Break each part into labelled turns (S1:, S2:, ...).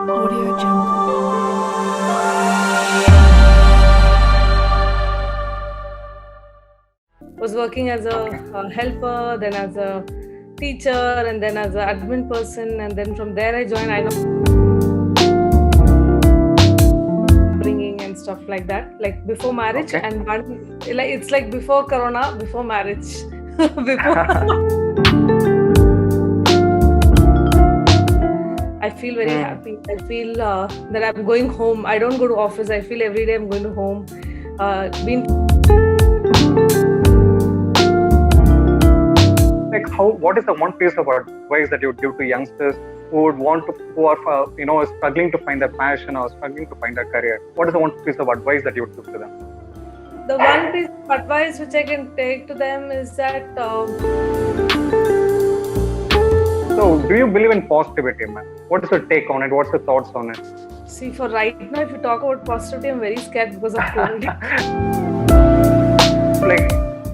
S1: Audio Jungle.
S2: Was working as a helper, then as a teacher, and then as an admin person, and then from there I joined bringing and stuff like that, like before marriage.
S3: Okay.
S2: And one, like it's like before Corona, before marriage, before. I feel very happy. I feel that I'm going home. I don't go to office. I feel every day I'm going to home.
S3: Like, what is the one piece of advice that you would give to youngsters who would want to, who are struggling to find their passion or struggling to find a career? What is the one piece of advice that you would give to them?
S2: The one piece of advice which I can take to them is that.
S3: So, do you believe in positivity, man? What is your take on it? What's your thoughts on it?
S2: See, for right now, if you talk about positivity, I'm very scared because of COVID.
S3: Like,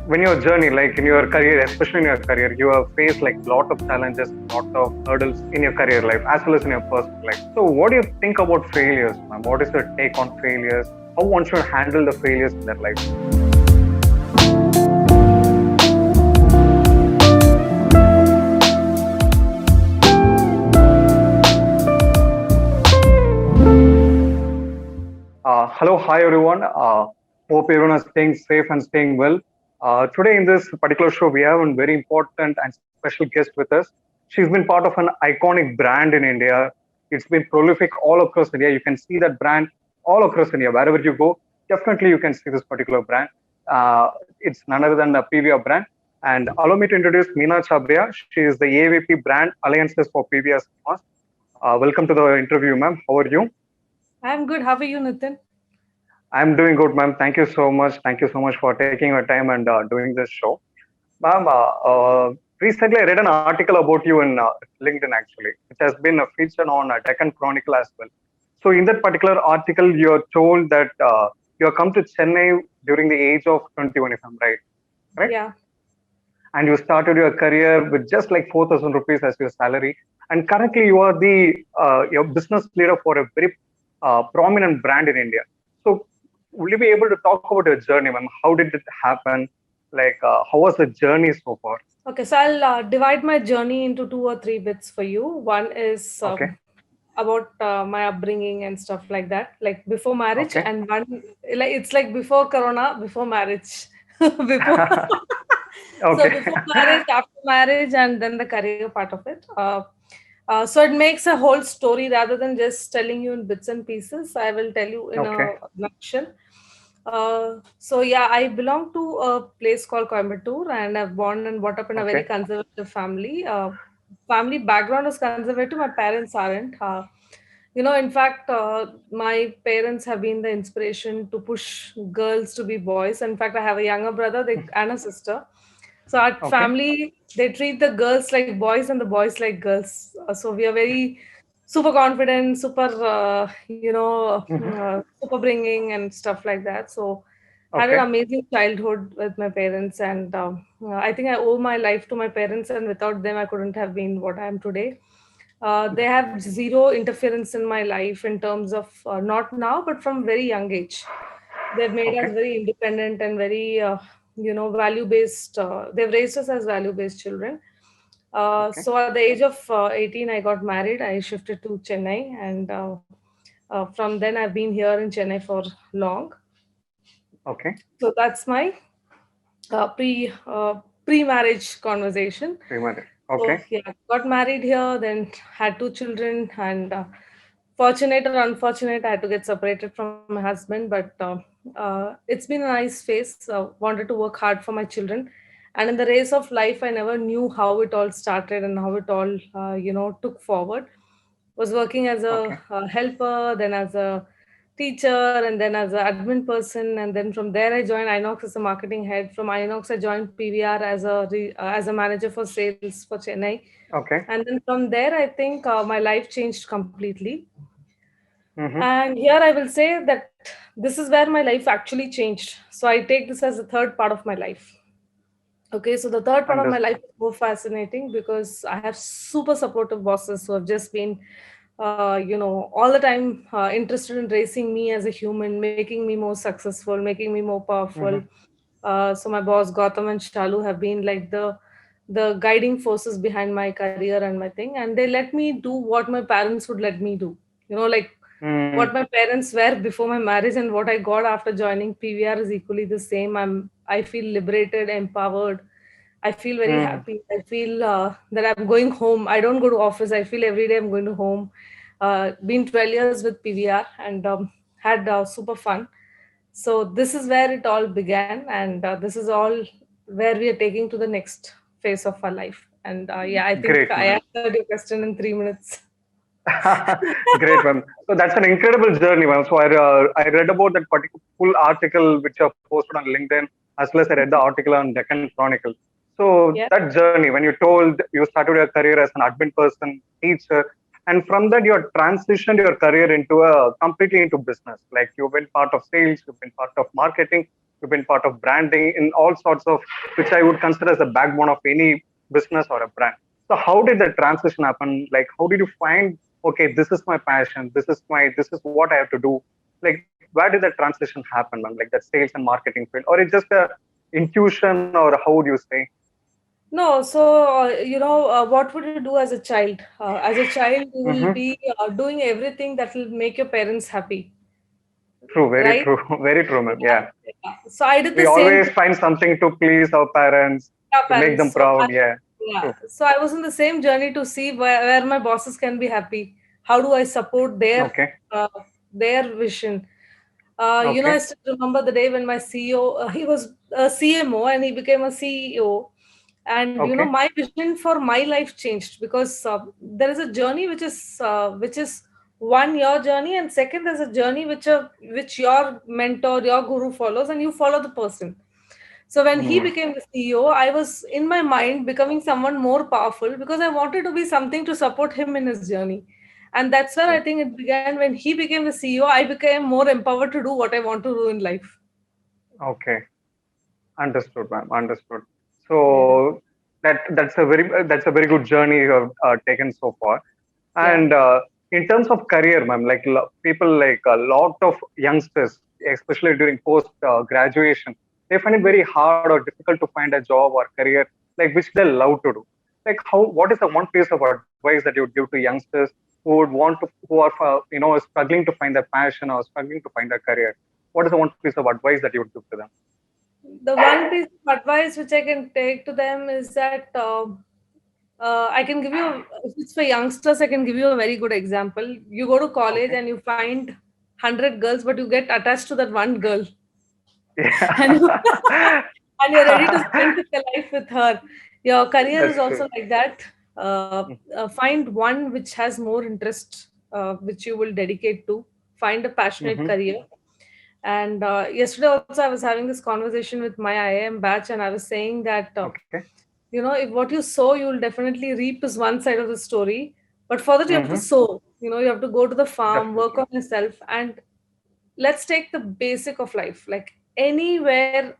S3: when your journey, like in your career, especially in your career, you have faced like a lot of challenges, lot of hurdles in your career life as well as in your personal life. So, what do you think about failures, man? What is your take on failures? How one should handle the failures in their life? Hello, hi everyone. Hope everyone is staying safe and staying well. Today in this particular show, we have a very important and special guest with us. She's been part of an iconic brand in India. It's been prolific all across India. You can see that brand all across India. Wherever you go, definitely you can see this particular brand. It's none other than the PVR brand. And allow me to introduce Meena Chabbria. She is the AVP brand alliances for PVR Cinemas. Welcome to the interview, ma'am. How are you?
S2: I'm good. How are you, Nithin?
S3: I'm doing good, ma'am. Thank you so much. Thank you so much for taking your time and doing this show. Ma'am, recently I read an article about you in LinkedIn actually. It has been featured on Deccan Chronicle as well. So in that particular article, you're told that you have come to Chennai during the age of 21, if I'm right. Right?
S2: Yeah.
S3: And you started your career with just like 4,000 rupees as your salary. And currently you are the your business leader for a very prominent brand in India. So will you be able to talk about your journey, ma'am? How did it happen? Like, how was the journey so far?
S2: Okay, so I'll divide my journey into 2 or 3 bits for you. One is
S3: Okay.
S2: about my upbringing and stuff like that, like before marriage,
S3: Okay.
S2: and one, like it's like before Corona, before marriage, before. So
S3: Okay.
S2: before marriage, after marriage, and then the career part of it. So it makes a whole story rather than just telling you in bits and pieces. I will tell you in
S3: Okay.
S2: a nutshell. So yeah, I belong to a place called Coimbatore, and I've born and brought up in a very
S3: Okay.
S2: conservative family. Family background is conservative. My parents aren't. In fact, my parents have been the inspiration to push girls to be boys. In fact, I have a younger brother and a sister. So our
S3: Okay.
S2: family, they treat the girls like boys and the boys like girls. So we are very super confident, super,
S3: Mhm.
S2: super bringing and stuff like that. So had an
S3: Okay.
S2: amazing childhood with my parents, and I think I owe my life to my parents, and without them, I couldn't have been what I am today. They have zero interference in my life in terms of not now, but from very young age. They've made us
S3: Okay.
S2: very independent and very, value based. They've raised us as value based children.
S3: Okay.
S2: So at the age of 18, I got married. I shifted to Chennai, and from then I've been here in Chennai for long.
S3: Okay.
S2: So that's my pre-marriage conversation.
S3: Remember.
S2: So
S3: Okay.
S2: yeah, got married here, then had 2 children, and fortunate or unfortunate, I had to get separated from my husband. But it's been a nice phase. Wanted to work hard for my children, and in the race of life, I never knew how it all started and how it all took forward. Was working as a,
S3: Okay.
S2: helper, then as a teacher, and then as an admin person, and then from there I joined Inox as a marketing head. From Inox I joined PVR as a manager for sales for Chennai,
S3: Okay.
S2: and then from there I think my life changed completely.
S3: Mm-hmm.
S2: And here I will say that this is where my life actually changed. So I take this as the third part of my life. Okay, so the third part of my
S3: Understood.
S2: life is more fascinating because I have super supportive bosses who have just been all the time interested in raising me as a human, making me more successful, making me more powerful.
S3: Mm-hmm.
S2: So my boss Gautam and Shalu have been like the guiding forces behind my career and my thing, and they let me do what my parents would let me do. Like
S3: Mm,
S2: what my parents were before my marriage and what I got after joining PVR is equally the same. I feel liberated, empowered. I feel very
S3: mm,
S2: happy. I feel that I'm going home. I don't go to office. I feel every day I'm going to home. Been 12 years with PVR and had super fun. So this is where it all began, and this is all where we are taking to the next phase of our life. And yeah, I think
S3: great,
S2: I
S3: ma'am.
S2: answered your question in 3 minutes.
S3: Great, ma'am. So that's an incredible journey, ma'am. So I read about that particular full article which you posted on LinkedIn, as well as I read the article on Deccan Chronicle. So
S2: Yeah.
S3: that journey, when you told you started your career as an admin person, teacher, and from that you transitioned your career into a completely into business. Like you've been part of sales, you've been part of marketing, you've been part of branding, in all sorts of which I would consider as the backbone of any business or a brand. So how did the transition happen? Like how did you find, okay, this is my passion, this is what I have to do? Like where did that transition happen, man? Like that sales and marketing field, or it's just a intuition, or how would you say?
S2: No, so what would you do as a child? As a child, you will
S3: Mm-hmm.
S2: be doing everything that will make your parents happy,
S3: True, very
S2: right?
S3: true, very true, ma'am.
S2: Yeah,
S3: Yeah,
S2: yeah. So I did
S3: we
S2: the same
S3: always
S2: thing
S3: find something to please our parents,
S2: with our
S3: to make them
S2: parents.
S3: proud. Yeah,
S2: Yeah,
S3: true.
S2: so I was in the same journey to see where my bosses can be happy. How do I support
S3: Okay,
S2: uh, their vision? I
S3: okay,
S2: still remember the day when my CEO, he was a CMO and he became a CEO. And
S3: okay.
S2: my vision for my life changed because there is a journey which is one, your journey, and second there's a journey which your mentor, your guru follows, and you follow the person. So when he
S3: Mm,
S2: became the CEO, I was in my mind becoming someone more powerful because I wanted to be something to support him in his journey. And that's where I
S3: true.
S2: think it began. When he became the CEO, I became more empowered to do what I want to do in life.
S3: Okay, understood, ma'am. Understood.
S2: Yeah.
S3: So that's a very good journey you have taken so far.
S2: Yeah.
S3: And in terms of career, ma'am, like people, like a lot of youngsters, especially during post graduation, they find it very hard or difficult to find a job or career like which they love to do. Like how, what is the one piece of advice that you would give to youngsters who would want to, who are struggling to find their passion or struggling to find a career? What is the one piece of advice that you would give to them?
S2: The one piece of advice which I can take to them is that I can give you, if it's for youngsters, I can give you a very good example. You go to college
S3: Okay.
S2: and you find 100 girls, but you get attached to that one girl. And you
S3: Yeah.
S2: and you're ready to spend your life with her. Your career is
S3: That's true.
S2: also like that. Find one which has more interest, which you will dedicate to. Find a passionate
S3: Mm-hmm.
S2: career. And yesterday also, I was having this conversation with my IIM batch, and I was saying that
S3: Okay.
S2: if what you sow, you will definitely reap is one side of the story. But for that, you have to
S3: Mm-hmm.
S2: sow. You have to go to the farm, work
S3: Definitely.
S2: on yourself, and let's take the basic of life. Like anywhere,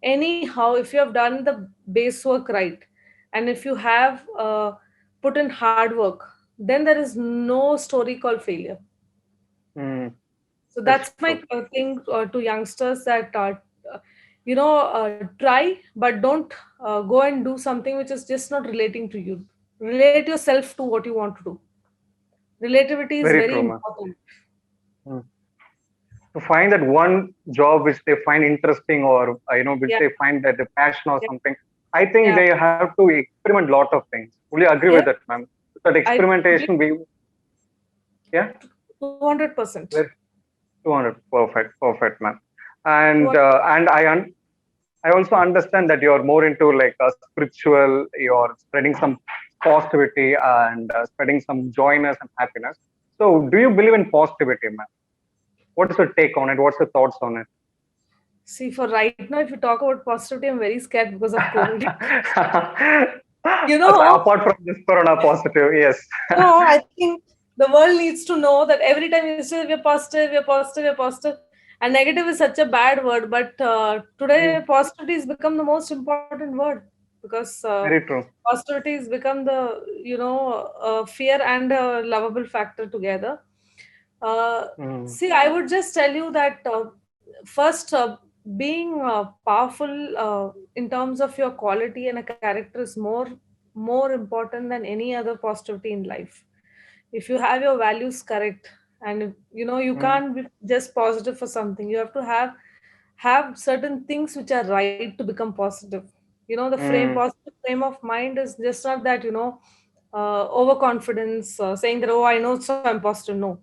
S2: anyhow, if you have done the base work right, and if you have put in hard work, then there is no story called failure.
S3: Mm,
S2: So
S3: that's
S2: that's my
S3: true.
S2: thing to youngsters, that try, but don't go and do something which is just not relating to you. Relate yourself to what you want to do. Relativity is
S3: Very
S2: very
S3: true, man.
S2: important.
S3: Mm. To find that one job which they find interesting, or which
S2: Yeah,
S3: they find that the passion or
S2: yeah,
S3: something, I think
S2: yeah,
S3: they have to experiment lot of things. Will you agree with
S2: yeah.
S3: that, ma'am? That
S2: I
S3: experimentation, we, yeah,
S2: 200%.
S3: very 200, perfect, perfect, ma'am. And I also understand that you're more into like a spiritual, you're spreading some positivity and spreading some joyness and happiness. So, do you believe in positivity, man? What is your take on it? What's your thoughts on it?
S2: See, for right now, if you talk about positivity, I'm very scared because of COVID.
S3: Apart
S2: you know,
S3: from this corona positive, yes.
S2: I think the world needs to know that every time you say we're positive, we're positive, we're positive, and negative is such a bad word. But today,
S3: Mm,
S2: positivity has become the most important word. because
S3: Very true.
S2: positivity has become the, fear and a lovable factor together.
S3: Mm,
S2: See, I would just tell you that first, being powerful in terms of your quality and a character is more important than any other positivity in life. If you have your values correct, and you
S3: mm,
S2: can't be just positive for something, you have to have certain things which are right to become positive. The
S3: mm,
S2: positive frame of mind is just not that, overconfidence, saying that, oh, I know, so I'm positive. No,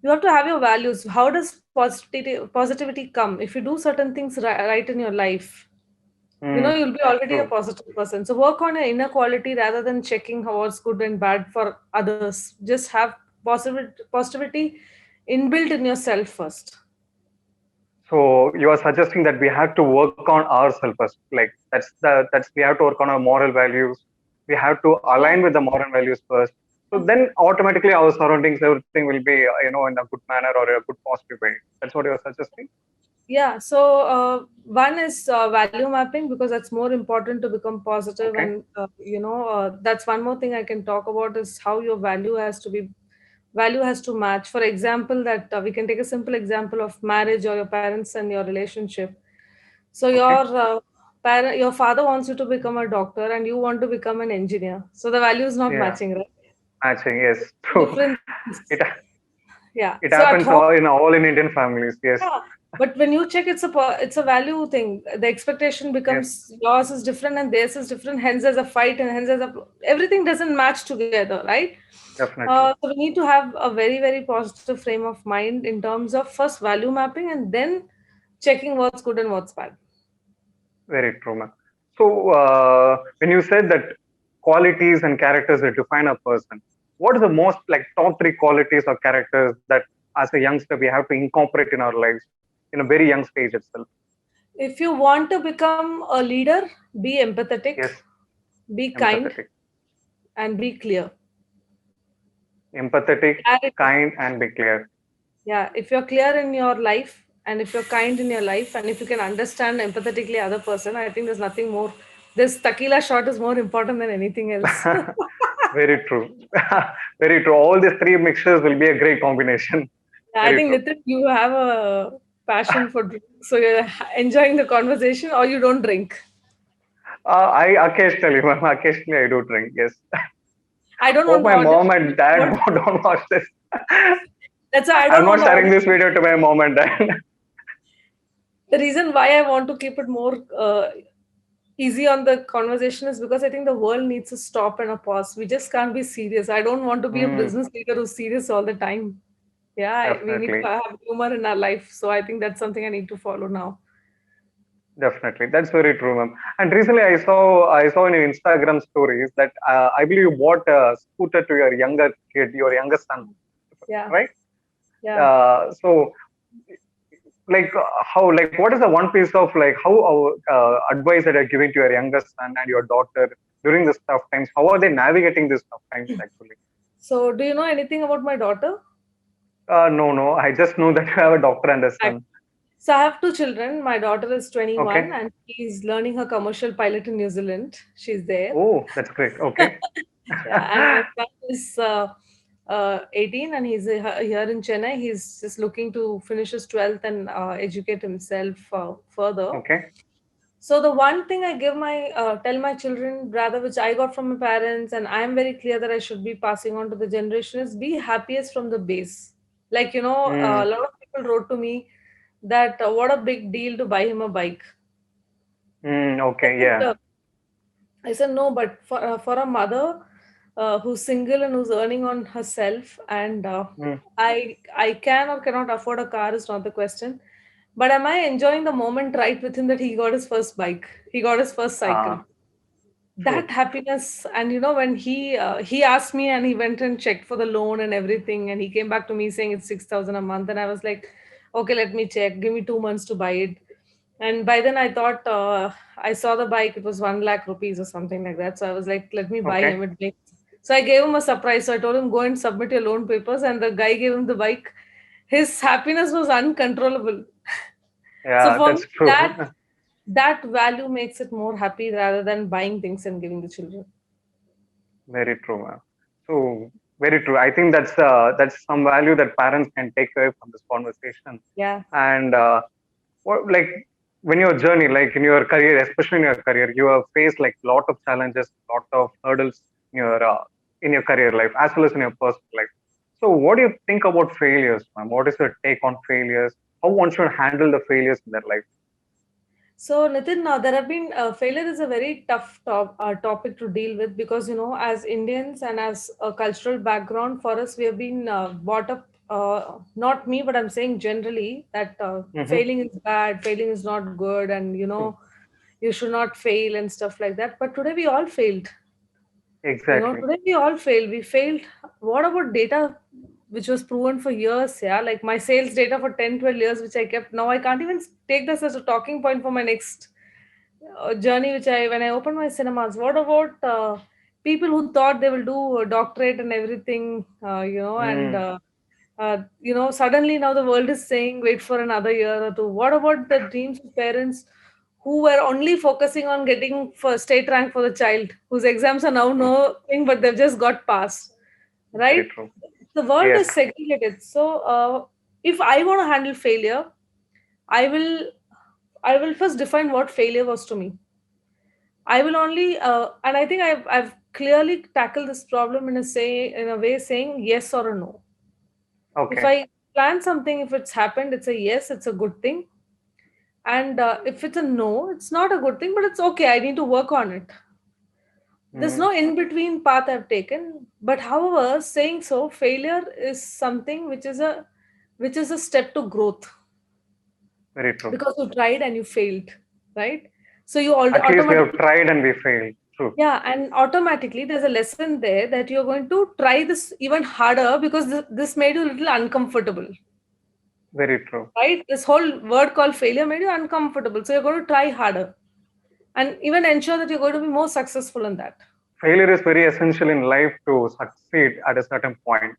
S2: you have to have your values. How does positivity come? If you do certain things right in your life,
S3: mm.
S2: you'll be already a
S3: True.
S2: positive person. So work on your inner quality rather than checking how what's good and bad for others. Just have positivity inbuilt in yourself first.
S3: So you are suggesting that we have to work on ourselves first. Like that's we have to work on our moral values. We have to
S2: Yeah.
S3: align with the moral values first. So then automatically our surroundings, everything will be in a good manner or a good positive way. That's what you are suggesting.
S2: Yeah, so one is value mapping, because that's more important to become positive,
S3: Okay.
S2: and that's one more thing I can talk about is how your value has to match. For example, that we can take a simple example of marriage or your parents and your relationship. So
S3: Okay.
S2: your father wants you to become a doctor, and you want to become an engineer. So the value is not
S3: Yeah.
S2: matching, right?
S3: Matching. Yes. True.
S2: Different things.
S3: It
S2: Yeah.
S3: it
S2: So at
S3: happens
S2: home.
S3: all in Indian families. Yes.
S2: Yeah, but when you check, it's a value thing. The expectation
S3: Yes.
S2: becomes yours is different and theirs is different. Hence, there's a fight, and hence there's a everything doesn't match together, right?
S3: Definitely.
S2: So we need to have a very very positive frame of mind in terms of first value mapping and then checking what's good and what's bad.
S3: Very true, ma'am. So, when you said that qualities and characters that define a person, what is the most like top three qualities or characters that as a youngster we have to incorporate in our lives in a very young stage itself?
S2: If you want to become a leader, be empathetic,
S3: Yes,
S2: be kind,
S3: empathetic,
S2: and be clear.
S3: empathetic,
S2: Clarity.
S3: kind, and be clear.
S2: Yeah, if you're clear in your life, and if you're kind in your life, and if you can understand empathetically other person, I think there's nothing more. This tequila shot is more important than anything else.
S3: Very true. Very true. All these three mixtures will be a great combination.
S2: Yeah, I
S3: Very
S2: think
S3: true.
S2: Nitin, you have a passion for drink, so you're enjoying the conversation, or you don't drink.
S3: I occasionally, ma'am, occasionally I do drink. Yes.
S2: I don't
S3: Hope
S2: want to
S3: my
S2: order.
S3: mom and dad
S2: What?
S3: don't watch this.
S2: That's why I
S3: I'm
S2: don't
S3: not
S2: want to
S3: sharing
S2: order.
S3: this video to my mom and dad.
S2: The reason why I want to keep it more easy on the conversation is because I think the world needs a stop and a pause. We just can't be serious. I don't want to be a
S3: Mm,
S2: business leader who's serious all the time. Yeah, we need to
S3: definitely,
S2: have humor in our life. So I think that's something I need to follow now.
S3: definitely. That's very true, ma'am. And recently, I saw in your Instagram stories that I believe you bought a scooter to your younger kid, your younger son,
S2: Yeah,
S3: right?
S2: yeah.
S3: So, like, how what is the one piece of like how advice that you're giving to your younger son and your daughter during this tough times? How are they navigating these tough times actually?
S2: So do you know anything about my daughter?
S3: No, no. I just know that you have a doctor and a
S2: Ac-
S3: son.
S2: So I have two children. My daughter is 21
S3: Okay.
S2: and she's learning her commercial pilot in New Zealand. She's there.
S3: Oh, that's great. Okay.
S2: Yeah, and my son is 18 and he's here in Chennai. He's just looking to finish his 12th and educate himself further.
S3: Okay.
S2: So the one thing I tell my children, rather, which I got from my parents, and I am very clear that I should be passing on to the generation, is be happiest from the base. Like, a
S3: Mm,
S2: lot of people wrote to me that what a big deal to buy him a bike. I
S3: okay.
S2: said,
S3: Yeah.
S2: I said no, but for a mother who's single and who's earning on herself, and
S3: Mm,
S2: I can or cannot afford a car is not the question. But am I enjoying the moment right with him that he got his first bike, he got his first cycle?
S3: true.
S2: That happiness, and when he asked me and he went and checked for the loan and everything, and he came back to me saying it's 6,000 a month, and I was like, okay, let me check, give me 2 months to buy it. And by then I thought, I saw the bike, it was 1 lakh rupees or something like that, so I was like, let me buy
S3: Okay.
S2: him it. So I gave him a surprise. So I told him, go and submit your loan papers, and the guy gave him the bike. His happiness was uncontrollable. So
S3: Yeah,
S2: for me,
S3: that's true.
S2: that value makes it more happy rather than buying things and giving the children.
S3: Very true, ma'am. So very true. I think that's some value that parents can take away from this conversation.
S2: Yeah.
S3: And what like when your journey, like in your career, especially in your career, you have faced like lot of challenges, lot of hurdles in your career life as well as in your personal life. So what do you think about failures, ma'am? What is your take on failures? How one should handle the failures in their life?
S2: So, Nitin, there have been failure is a very tough topic to deal with because, as Indians and as a cultural background for us, we have been brought up, not me, but I'm saying generally that
S3: Mm-hmm.
S2: failing is bad, failing is not good, and,
S3: True.
S2: you should not fail and stuff like that. But today we all failed.
S3: Exactly.
S2: Today we all failed. We failed. What about data which was proven for years? Yeah, like my sales data for 10, 12 years, which I kept. Now I can't even take this as a talking point for my next journey, which when I open my cinemas. What about people who thought they will do a doctorate and everything, and
S3: Mm,
S2: suddenly now the world is saying wait for another year or two. What about the dreams of parents who were only focusing on getting first state rank for the child, whose exams are now
S3: true.
S2: nothing, but they've just got passed,
S3: Very
S2: right?
S3: true.
S2: The world
S3: Yes.
S2: is segregated. So, if I want to handle failure, I will I will first define what failure was to me. I will only, and I think I've clearly tackled this problem in a way saying yes or a no. If
S3: Okay.
S2: I plan something, if it's happened, it's a yes, it's a good thing. And if it's a no, it's not a good thing, but it's okay. I need to work on it. There's
S3: Mm,
S2: no in between path I've taken. But however, saying so, failure is something which is a step to growth
S3: very true.
S2: because you tried and you failed, right? So you
S3: At least we have
S2: automatically.
S3: tried and we failed. True.
S2: Yeah, and automatically there's a lesson there that you're going to try this even harder because this made you a little uncomfortable,
S3: Very true.
S2: right? This whole word called failure made you uncomfortable. So you're going to try harder and even ensure that you're going to be more successful in that.
S3: Failure is very essential in life to succeed at a certain point.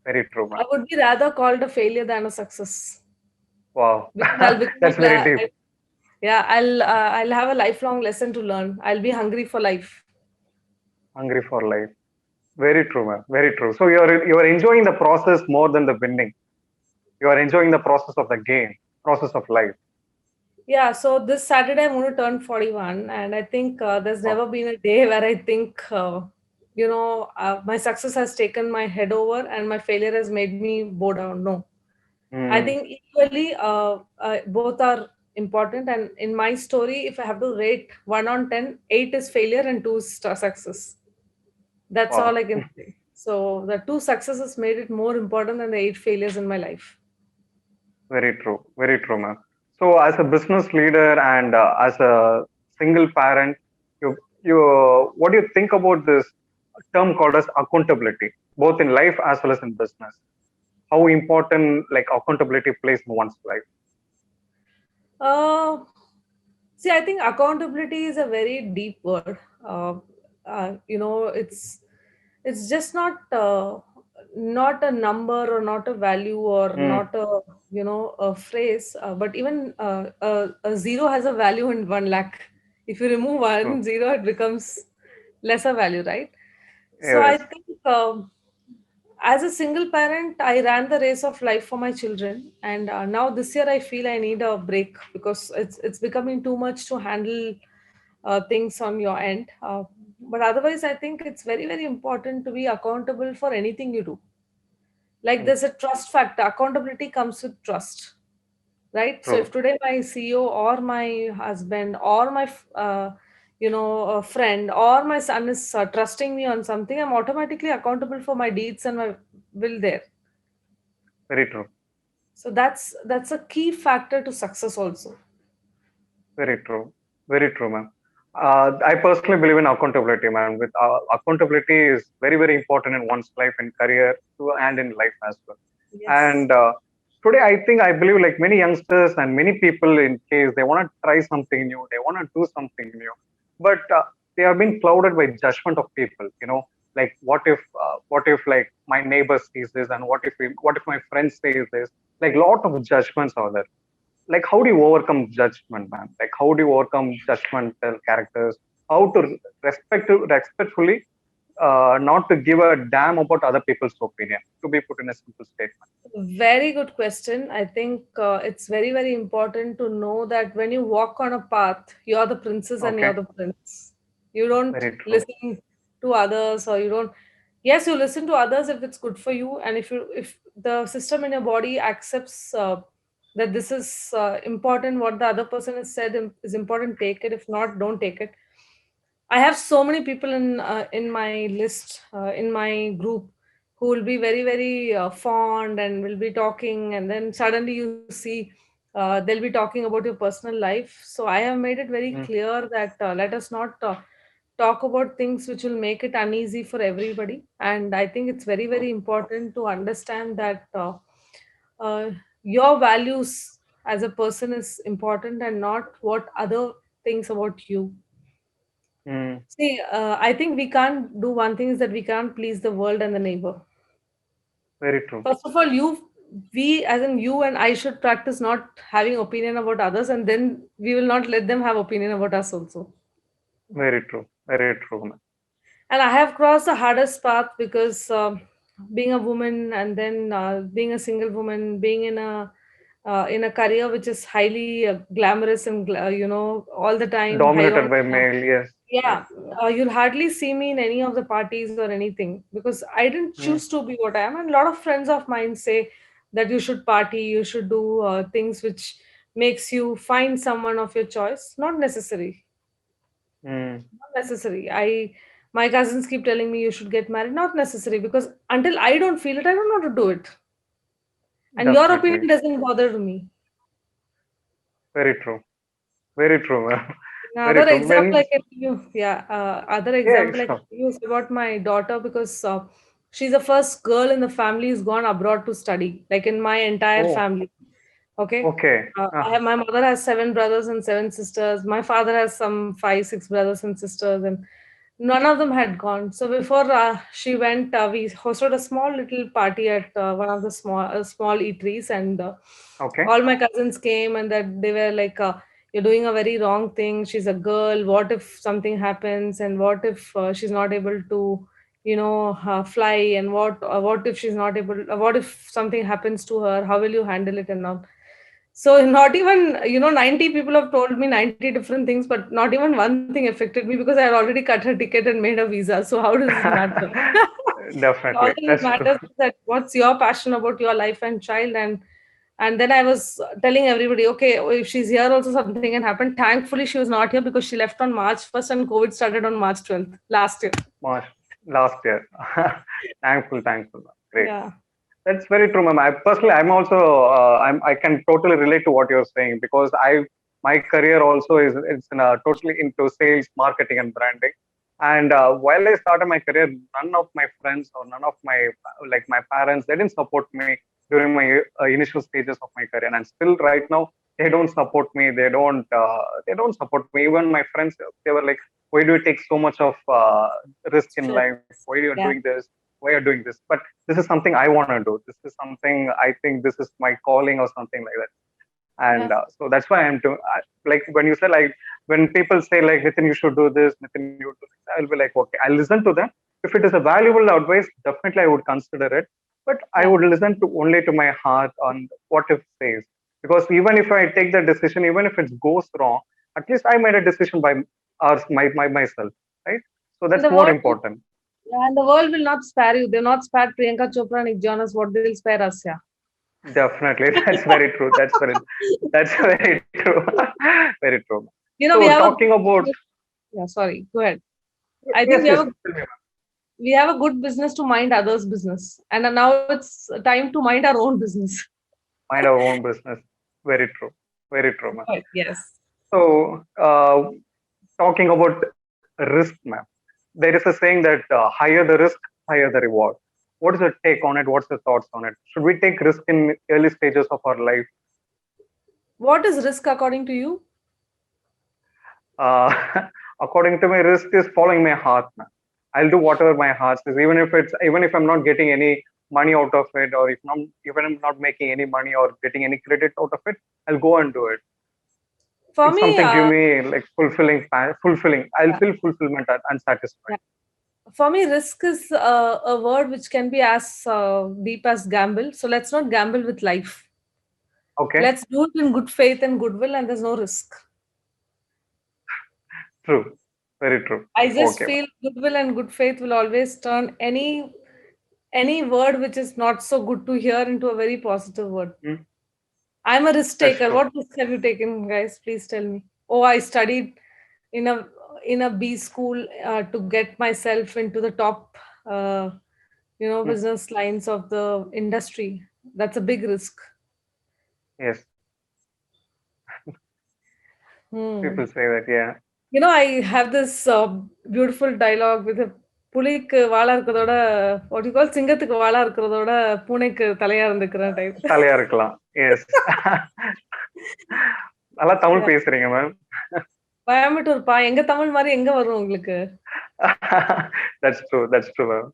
S3: Very true,
S2: I
S3: ma'am.
S2: would be rather called a failure than a success
S3: Wow.
S2: because I'll become
S3: That's very deep.
S2: yeah, I'll have a lifelong lesson to learn. I'll be hungry for life.
S3: Hungry for life. Very true, ma'am. Very true. So you're enjoying the process more than the winning. You are enjoying the process of the game, process of life.
S2: Yeah, so this Saturday I'm going to turn 41, and I think there's
S3: Wow.
S2: never been a day where I think, my success has taken my head over and my failure has made me bow down. No, I
S3: Mm,
S2: think equally both are important. And in my story, if I have to rate 1 on 10, 8 is failure and 2 is success. That's all
S3: wow.
S2: I can say. So the 2 successes made it more important than the 8 failures in my life.
S3: Very true. Very true, ma'am. So, as a business leader and as a single parent, what do you think about this term called as accountability, both in life as well as in business? How important like accountability plays in one's life?
S2: Uh, See, I think accountability is a very deep word. It's just not a number or not a value or
S3: Mm,
S2: not a phrase. But even a zero has a value in 1 lakh. If you remove
S3: true.
S2: one zero, it becomes lesser value, right? So I
S3: Yes.
S2: think as a single parent, I ran the race of life for my children, and now this year I feel I need a break because it's becoming too much to handle things on your end. But otherwise, I think it's very very important to be accountable for anything you do. Like
S3: Mm,
S2: there's a trust factor. Accountability comes with trust, right? So
S3: true.
S2: if today my CEO or my husband or my a friend or my son is trusting me on something, I'm automatically accountable for my deeds and my will there.
S3: Very true.
S2: So that's a key factor to success also.
S3: Very true. Very true, ma'am. I personally believe in accountability, man. With accountability is very, very important in one's life, in career, and in life as well.
S2: Yes.
S3: And today, I believe like many youngsters and many people in case they want to try something new, they want to do something new, but they have been clouded by judgment of people. Like what if like my neighbor sees this, and what if my friend says this? Like lot of judgments are there. like how do you overcome judgment, man? Like how do you overcome judgmental characters? How to respectfully, not to give a damn about other people's opinion, to be put in a simple statement.
S2: Very good question. I think it's very, very important to know that when you walk on a path, you're the princess and you're
S3: Okay,
S2: the prince. You don't
S3: very true.
S2: listen to others, or you don't. Yes, you listen to others if it's good for you, and if the system in your body accepts that this is important, what the other person has said is important, take it. If not, don't take it. I have so many people in my list, in my group, who will be very, very fond and will be talking, and then suddenly you see they'll be talking about your personal life. So I have made it very
S3: Mm,
S2: clear that let us not talk about things which will make it uneasy for everybody. And I think it's very,
S3: true.
S2: very important to understand that your values as a person is important, and not what other thinks about you.
S3: Mm,
S2: See, I think we can't do one thing is that we can't please the world and the neighbor.
S3: very true.
S2: First of all, we, as in you and I, should practice not having opinion about others, and then we will not let them have opinion about us also.
S3: Very true. Very true, man.
S2: And I have crossed the hardest path because being a woman, and then being a single woman, being in a career which is highly glamorous and all the time high
S3: Dominated
S2: on.
S3: by male. Yes. Yes.
S2: Yeah, you'll hardly see me in any of the parties or anything, because I didn't
S3: Mm,
S2: choose to be what I am. And a lot of friends of mine say that you should party, you should do things which makes you find someone of your choice. Not necessary.
S3: mm,
S2: Not necessary. My cousins keep telling me you should get married. Not necessary, because until I don't feel it, I don't know to do it. And your
S3: definitely.
S2: opinion doesn't bother me.
S3: Very true. Very true, man. Very
S2: Another
S3: true.
S2: example
S3: When,
S2: I can give you, yeah, other
S3: yeah,
S2: example I can
S3: sure.
S2: give you is about my daughter, because she's the first girl in the family who's gone abroad to study, like in my entire
S3: Oh,
S2: family. Okay.
S3: okay.
S2: My mother has seven brothers and seven sisters. My father has some five, six brothers and sisters, and none of them had gone. So before she went, we hosted a small little party at one of the small eateries, and
S3: Okay.
S2: all my cousins came, and that they were like, "You're doing a very wrong thing. She's a girl. What if something happens? And what if she's not able to?" Fly, and what if she's not able, what if something happens to her, how will you handle it and all. So not even, 90 people have told me 90 different things, but not even one thing affected me, because I had already cut her ticket and made a visa. So how does it matter? All
S3: Definitely.
S2: that
S3: That's true.
S2: matters is that what's your passion about your life and child. And then I was telling everybody, okay, if she's here also something can happen. Thankfully, she was not here, because she left on March 1st and COVID started on March 12th last year.
S3: March last year. Thankful. Great.
S2: Yeah.
S3: That's very true, ma'am. I personally, I'm also, I can totally relate to what you're saying, because my career also is, it's in totally into sales, marketing, and branding. And while I started my career, none of my friends or none of my, like my parents, they didn't support me during my initial stages of my career. And still right now, they don't support me. They don't support me. Even my friends, they were like, why do you take so much of risk in
S2: Stress.
S3: life? Why are you doing
S2: Yeah.
S3: this? Why are you doing this? But this is something I want to do. This is something I think this is my calling or something like that. And
S2: Yeah.
S3: so that's why I'm doing. Like when you say, like when people say like Nithin, you should do this, Nithin, you do this, I'll be like, okay, I'll listen to them. If it is a valuable advice, definitely I would consider it. But I
S2: Yeah.
S3: would listen to only to my heart on what it says. Because even if I take the decision, even if it goes wrong, at least I made a decision by myself, right? So
S2: And
S3: that's
S2: the
S3: more
S2: world,
S3: important.
S2: yeah, and the world will not spare you. They've not spared Priyanka Chopra and Nick Jonas. What they'll spare us, yeah.
S3: Definitely, that's very true. That's very true. Very true.
S2: We
S3: So
S2: have a
S3: talking
S2: good
S3: about,
S2: business. Yeah, sorry. Go ahead. I think
S3: yes, yes, tell me, ma'am.
S2: we have a good business to mind others' business, and now it's time to mind our own business.
S3: Mind our own business. Very true, man.
S2: Right. Yes.
S3: So talking about risk, ma'am. There is a saying that higher the risk, higher the reward. What is your take on it? What's your thoughts on it? Should we take risk in early stages of our life?
S2: What is risk according to you?
S3: Uh, according to me, risk is following my heart, man. I'll do whatever my heart says, even if I'm not getting any money out of it, or if not, even I'm not making any money or getting any credit out of it, I'll go and do it.
S2: For
S3: It's
S2: me,
S3: something give me like fulfilling. I'll
S2: yeah,
S3: feel fulfillment and satisfied.
S2: yeah. For me, risk is a word which can be as deep as gamble. So let's not gamble with life.
S3: Okay,
S2: Let's do it in good faith and goodwill, and there's no risk.
S3: true, very true.
S2: I just
S3: Okay,
S2: feel goodwill and good faith will always turn any word which is not so good to hear into a very positive word.
S3: mm,
S2: I'm a risk
S3: that's
S2: taker.
S3: true.
S2: What risk have you taken, guys? Please tell me. Oh, I studied in a B school to get myself into the top, uh,
S3: Mm,
S2: business lines of the industry. That's a big risk.
S3: yes,
S2: Hmm.
S3: people say that. Yeah,
S2: I have this beautiful dialogue with a புலிக்கு வாலா இருக்கிறதோட what you call சிங்கத்துக்கு வாலா இருக்கிறதோட பூனைக்கு தலையா இருந்துக்கிற type.
S3: தலையா இருக்கலாம். Yes. நல்லா தமிழ் பேசுறீங்க ma'am.
S2: கோயம்புத்தூர்ப்பா எங்க தமிழ் மாதிரி எங்க வரும் உங்களுக்கு?
S3: That's true. That's true, ma'am.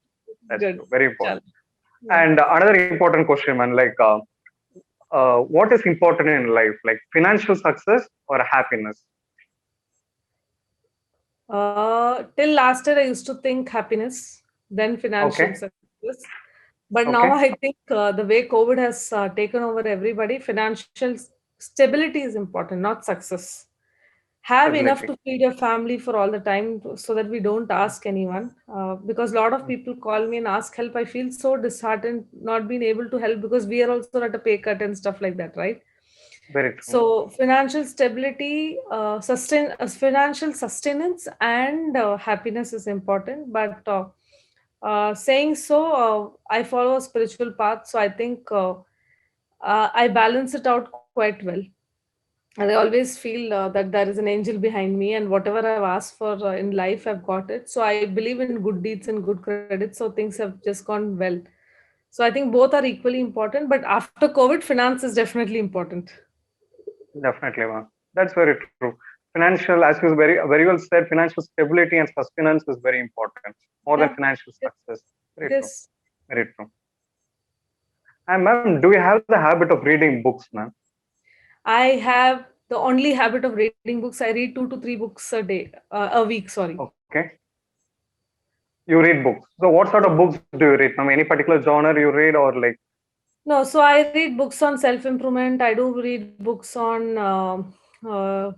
S3: That's
S2: Good.
S3: true. Very
S2: Chal.
S3: important.
S2: Yeah.
S3: And another important question, man, like, what is important in life, like financial success or happiness?
S2: Till last year, I used to think happiness, then financial
S3: Okay.
S2: success. But now
S3: Okay.
S2: I think the way COVID has taken over everybody, financial stability is important, not success. Have enough
S3: Stability.
S2: to feed your family for all the time so that we don't ask anyone. Because a lot of
S3: Mm,
S2: people call me and ask help. I feel so disheartened not being able to help because we are also at a pay cut and stuff like that, right?
S3: very true.
S2: So financial stability, financial sustenance, and happiness is important. But saying so, I follow a spiritual path, so I think I balance it out quite well. And I always feel that there is an angel behind me, and whatever I've asked for in life, I've got it. So I believe in good deeds and good credit. So things have just gone well. So I think both are equally important. But after COVID, finance is definitely important.
S3: Definitely, ma'am. That's very true. Financial, as you very well said, financial stability and sustenance is very important, more than
S2: Yeah,
S3: financial
S2: it
S3: success. Very
S2: it
S3: true.
S2: is.
S3: Very true. And ma'am, do you have the habit of reading books, ma'am?
S2: I have the only habit of reading books. I read 2 to 3 books a day, a week. Sorry.
S3: Okay. You read books. So what sort of books do you read, ma'am? Any particular genre you read, or like?
S2: No, so I read books on self improvement. I do read books on uh,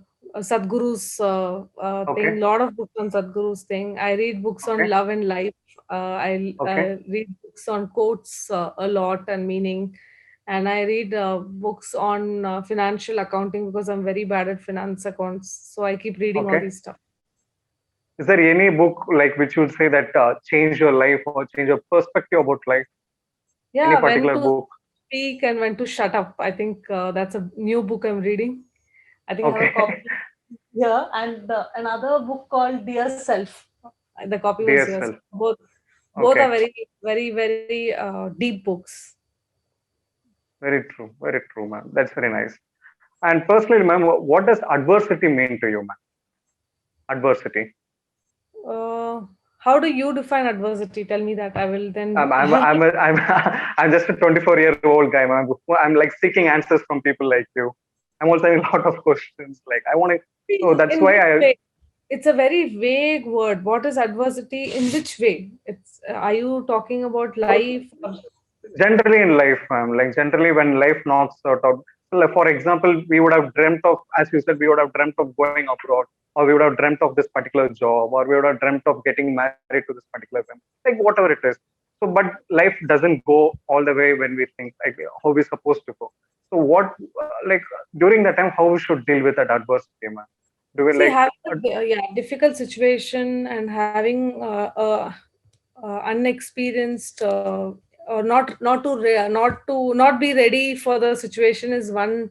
S2: Sadhguru's thing.
S3: Okay.
S2: Lot of books on Sadhguru's thing. I read books on
S3: Okay.
S2: love and life. I
S3: Okay.
S2: read books on quotes a lot and meaning. And I read books on financial accounting because I'm very bad at finance accounts. So I keep reading all
S3: Okay.
S2: these stuff.
S3: Is there any book like which you would say that change your life or change your perspective about life? Any
S2: Yeah,
S3: particular
S2: when to
S3: book?
S2: speak and when to shut up. I think that's a new book I'm reading. I think I have a
S3: Okay.
S2: copy here and another book called Dear Self. The copy was
S3: Dear
S2: yours.
S3: self.
S2: Both are
S3: Okay.
S2: very, very, very deep books.
S3: Very true. Very true, ma'am. That's very nice. And personally, ma'am, what does adversity mean to you, ma'am? Adversity.
S2: Uh, how do you define adversity? Tell me that. I will then.
S3: I'm just a 24-year-old guy, ma'am. I'm like seeking answers from people like you. I'm also having a lot of questions. Like I want to. So that's
S2: In
S3: why
S2: which
S3: I
S2: way? It's a very vague word. What is adversity? In which way? It's. Are you talking about life?
S3: generally in life, like generally when life knocks out of, so like for example, we would have dreamt of, as you said, we would have dreamt of going abroad, or we would have dreamt of this particular job, or we would have dreamt of getting married to this particular family, like whatever it is. So but life doesn't go all the way when we think like how we're supposed to go. So what, like during that time, how we should deal with that adversity, man? Do we
S2: See,
S3: like
S2: having a difficult situation and having unexperienced or not be ready for the situation is one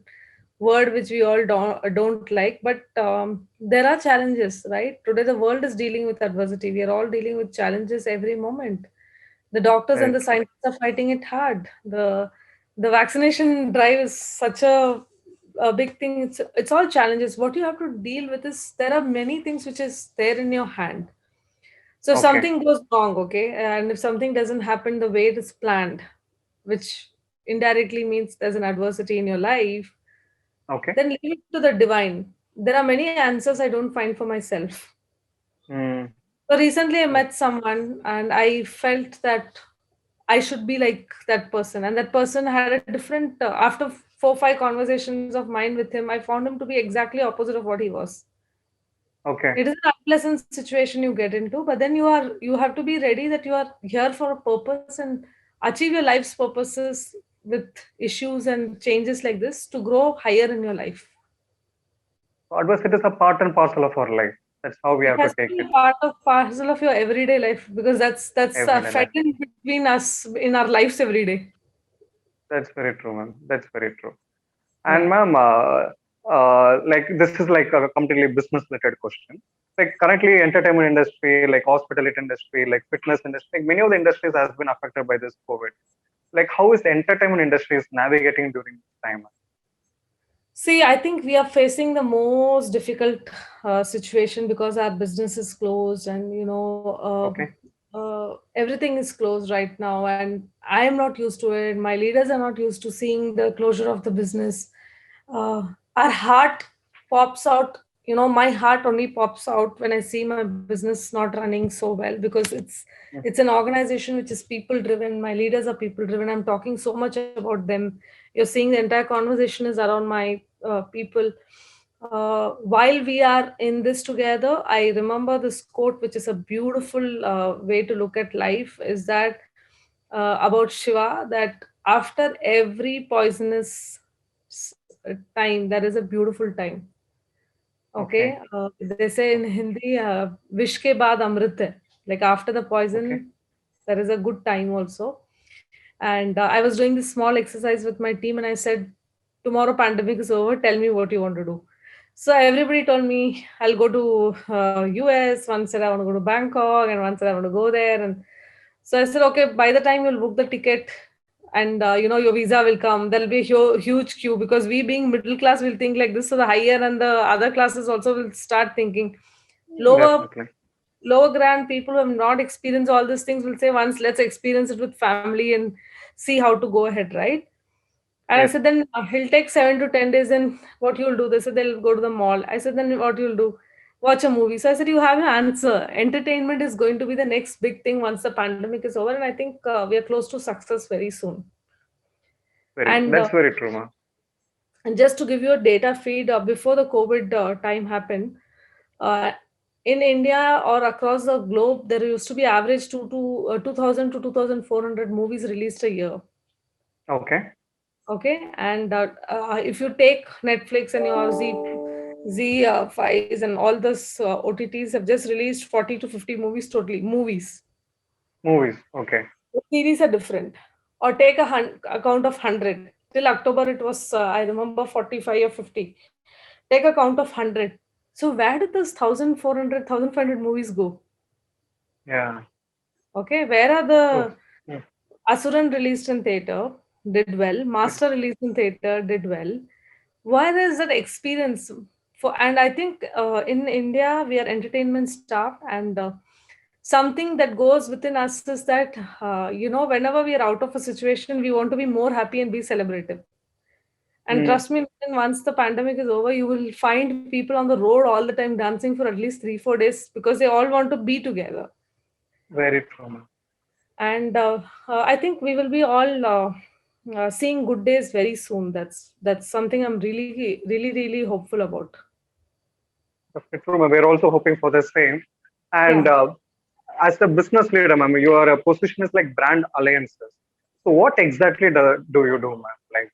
S2: word which we all don't like. But there are challenges, right? Today the world is dealing with adversity. We are all dealing with challenges every moment. The doctors
S3: very
S2: and the
S3: true,
S2: scientists are fighting it hard. The vaccination drive is such a big thing. It's all challenges. What you have to deal with is there are many things which is there in your hand. So if
S3: okay,
S2: something goes wrong, okay, and if something doesn't happen the way it is planned, which indirectly means there's an adversity in your life,
S3: Okay.
S2: then leave it to the divine. There are many answers I don't find for myself.
S3: Mm.
S2: So recently I
S3: Oh,
S2: met someone and I felt that I should be like that person. And that person had a different, after 4 5 conversations of mine with him, I found him to be exactly opposite of what he was.
S3: okay.
S2: It is an unpleasant situation you get into, but then you have to be ready that you are here for a purpose and achieve your life's purposes with issues and changes like this to grow higher in your life.
S3: Adversity is a part and parcel of our life. That's how we
S2: It
S3: have to
S2: has to
S3: take
S2: be
S3: it
S2: a part of parcel of your everyday life because that's
S3: every day.
S2: fed in between us in our lives every day.
S3: That's very true, ma'am. That's very true. And
S2: Yeah.
S3: ma'am, like this is like a completely business related question. Like currently, entertainment industry, like hospitality industry, like fitness industry, like many of the industries has been affected by this COVID. Like how is the entertainment industry is navigating during this time?
S2: See, I think we are facing the most difficult situation because our business is closed, and
S3: Okay.
S2: everything is closed right now, and I am not used to it. My leaders are not used to seeing the closure of the business. Our heart pops out. My heart only pops out when I see my business not running so well because it's an organization which is people driven. My leaders are people driven. I'm talking so much about them. You're seeing the entire conversation is around my people. While we are in this together, I remember this quote, which is a beautiful way to look at life, is that about Shiva, that after every poisonous time, there is a beautiful time.
S3: Okay.
S2: Okay, they say in Hindi, "Vish ke baad amrit hai." Like after the
S3: Okay.
S2: poison, there is a good time also. And I was doing this small exercise with my team, and I said, "Tomorrow pandemic is over. Tell me what you want to do." So everybody told me I'll go to US. One said I want to go to Bangkok, and one said I want to go there. And so I said, okay, by the time you'll book the ticket and your visa will come, there'll be a huge queue because we being middle class will think like this. So the higher and the other classes also will start thinking. Lower
S3: Definitely.
S2: lower grand people who have not experienced all these things will say once let's experience it with family and see how to go ahead, right? And I
S3: Yes.
S2: said, then he'll take 7 to 10 days. And what you'll do? They said they'll go to the mall. I said, then what you'll do? Watch a movie. So I said, you have your answer. Entertainment is going to be the next big thing once the pandemic is over. And I think we are close to success very soon.
S3: Very.
S2: And,
S3: That's very true, ma'am.
S2: and just to give you a data feed, before the COVID time happened, uh, in India or across the globe, there used to be average 2,000 to 2,400 movies released a year.
S3: Okay.
S2: Okay, and if you take Netflix and your Z fives and all those OTTs have just released 40 to 50 movies totally. Movies.
S3: Movies. Okay.
S2: The series are different. Or take a count of 100. Till October it was I remember 45 or 50. Take a count of 100. So where did those 1,400, 1,500 movies go?
S3: Yeah.
S2: Okay, where are
S3: True.
S2: the
S3: Mm.
S2: Asuran released in theater, did well.
S3: Yes.
S2: Master released in theater, did well. Where is that experience for? And I think in India we are entertainment staff, and something that goes within us is that whenever we are out of a situation, we want to be more happy and be celebrative. And
S3: Mm.
S2: trust me, Nitin, once the pandemic is over, you will find people on the road all the time dancing for at least 3 4 days because they all want to be together.
S3: Very true, ma'am.
S2: And I think we will be all seeing good days very soon. That's something I'm really really really hopeful about.
S3: Definitely true, ma'am. We're also hoping for the same. And
S2: Yeah.
S3: as a business leader, ma'am, your position is like brand alliances. So what exactly do you do, ma'am? Like,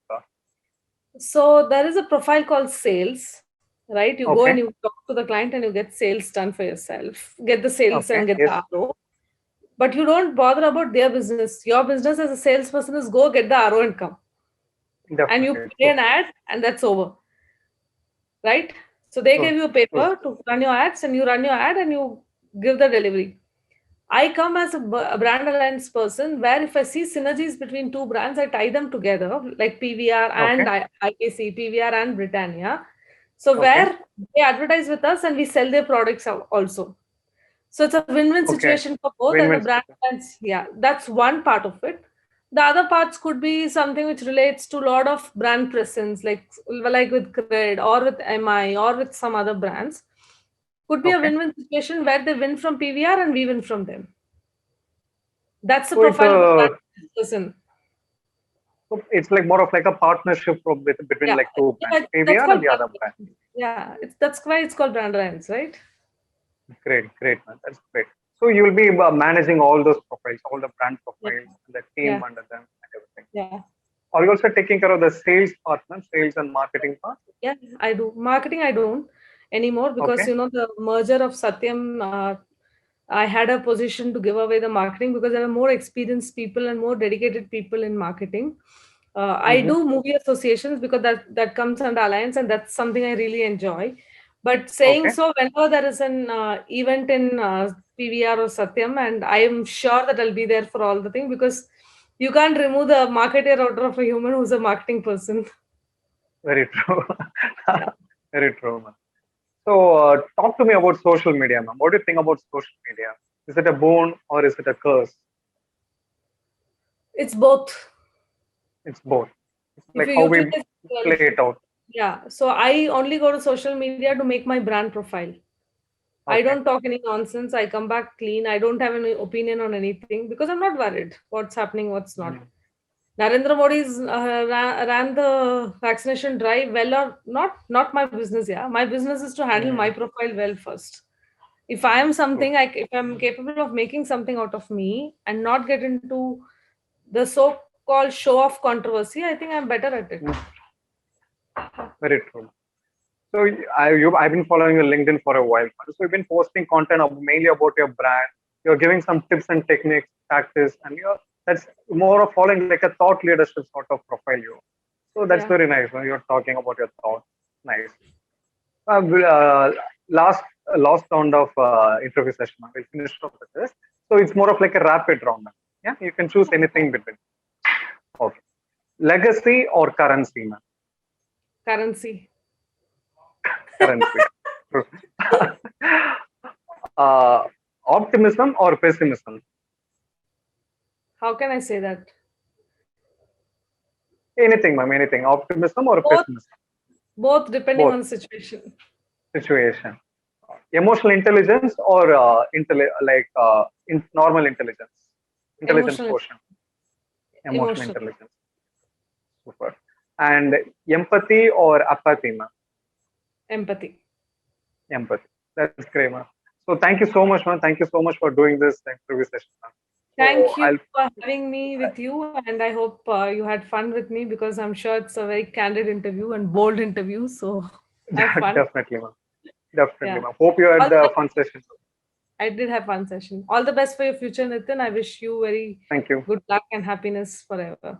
S2: So there is a profile called sales, right? You go and you
S3: okay,
S2: talk to the client and you get sales done for yourself, get the sales and
S3: okay,
S2: get the
S3: yes,
S2: RO. But you don't bother about their business. Your business as a salesperson is go get the RO and come. And you
S3: definitely
S2: play
S3: true,
S2: an ad and that's over, right? So they
S3: true,
S2: give you a
S3: true.
S2: paper to run your ads and you run your ad and you give the delivery. I come as a brand alliance person where if I see synergies between two brands, I tie them together, like PVR
S3: Okay,
S2: and IAC, PVR and Britannia. So
S3: okay,
S2: where they advertise with us and we sell their products also. So it's a win-win
S3: okay.
S2: situation for both, and the
S3: Win-win
S2: brand
S3: situation.
S2: alliance, yeah, that's one part of it. The other parts could be something which relates to a lot of brand presence, like with Cred or with MI or with some other brands. Could be a
S3: Okay.
S2: win-win situation where they win from PVR and we win from them. That's the
S3: So it's
S2: profile of a
S3: a
S2: brand person.
S3: so it's like more of like a partnership between
S2: Yeah,
S3: like two brands,
S2: yeah, that's
S3: PVR and
S2: called
S3: the
S2: brand.
S3: other brand.
S2: Yeah, that's why it's called brand alliance, right?
S3: Great, great, man. That's great. So you'll be managing all those profiles, all the brand
S2: Yeah,
S3: profiles, and the team
S2: yeah,
S3: under them, and everything.
S2: yeah.
S3: Are you also taking care of the sales partner, sales and marketing part?
S2: Yeah, I do. Marketing, I don't anymore because
S3: Okay.
S2: the merger of Satyam, I had a position to give away the marketing because there were more experienced people and more dedicated people in marketing. I
S3: Mm-hmm.
S2: do movie associations because that comes under alliance, and that's something I really enjoy. But saying
S3: Okay.
S2: so, whenever there is an event in PVR or Satyam, and I am sure that I'll be there for all the thing because you can't remove the marketer out of a human who's a marketing person.
S3: Very true.
S2: Yeah.
S3: Very true, man. So talk to me about social media, man. What do you think about social media? Is it a boon or is it a curse?
S2: It's both.
S3: It's both. It's
S2: If
S3: like
S2: you
S3: how we
S2: utilize it well.
S3: play it out.
S2: Yeah. So I only go to social media to make my brand profile. I
S3: Okay.
S2: don't talk any nonsense. I come back clean. I don't have any opinion on anything because I'm not worried what's happening, what's not.
S3: Mm.
S2: Narendra Modi's ran the vaccination drive well or not. Not my business. Yeah, my business is to handle my
S3: Mm.
S2: profile well first. If I am
S3: True.
S2: something, if I'm capable of making something out of me and not get into the so-called show of controversy, I think I'm better at it.
S3: Mm. Very true. So I've been following your LinkedIn for a while. So you've been posting content mainly about your brand. You're giving some tips and techniques, tactics, and that's more of following like a thought leadership sort of profile. So that's
S2: Yeah.
S3: very nice when you're talking about your thoughts. Nice. Last last round of interview session. We'll finish off with this. So it's more of like a rapid round. Yeah, you can choose anything between. Okay. Legacy or currency, man?
S2: Currency.
S3: Currency. True. uh, Optimism or pessimism?
S2: How can I say that?
S3: Anything, ma'am. Anything. Optimism or
S2: Both,
S3: pessimism?
S2: both depending
S3: Both.
S2: on the situation.
S3: Situation. Emotional intelligence or normal intelligence? Intelligence
S2: Emotional,
S3: quotient. Emotional
S2: emotional,
S3: intelligence. Super. And empathy or apathy, ma'am?
S2: empathy.
S3: Empathy. That's great, ma'am. So thank you so much, ma'am. Thank you so much for doing this interview session, ma'am. So
S2: Thank you
S3: I'll
S2: for having me with you, and I hope you had fun with me because I'm sure it's a very candid interview and bold interview. So have fun.
S3: definitely, ma'am. Definitely,
S2: Yeah.
S3: ma'am. Hope you had
S2: All
S3: the
S2: the
S3: fun session.
S2: I did have fun session. All the best for your future, Nithin. I wish you very
S3: Thank you.
S2: good luck and happiness forever.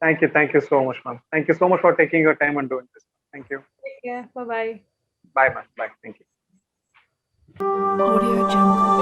S3: Thank you. Thank you so much, ma'am. Thank you so much for taking your time and doing this. Thank you.
S2: Take care. Bye bye.
S3: Bye, ma'am. Bye. Thank you.
S1: Audio Jungle.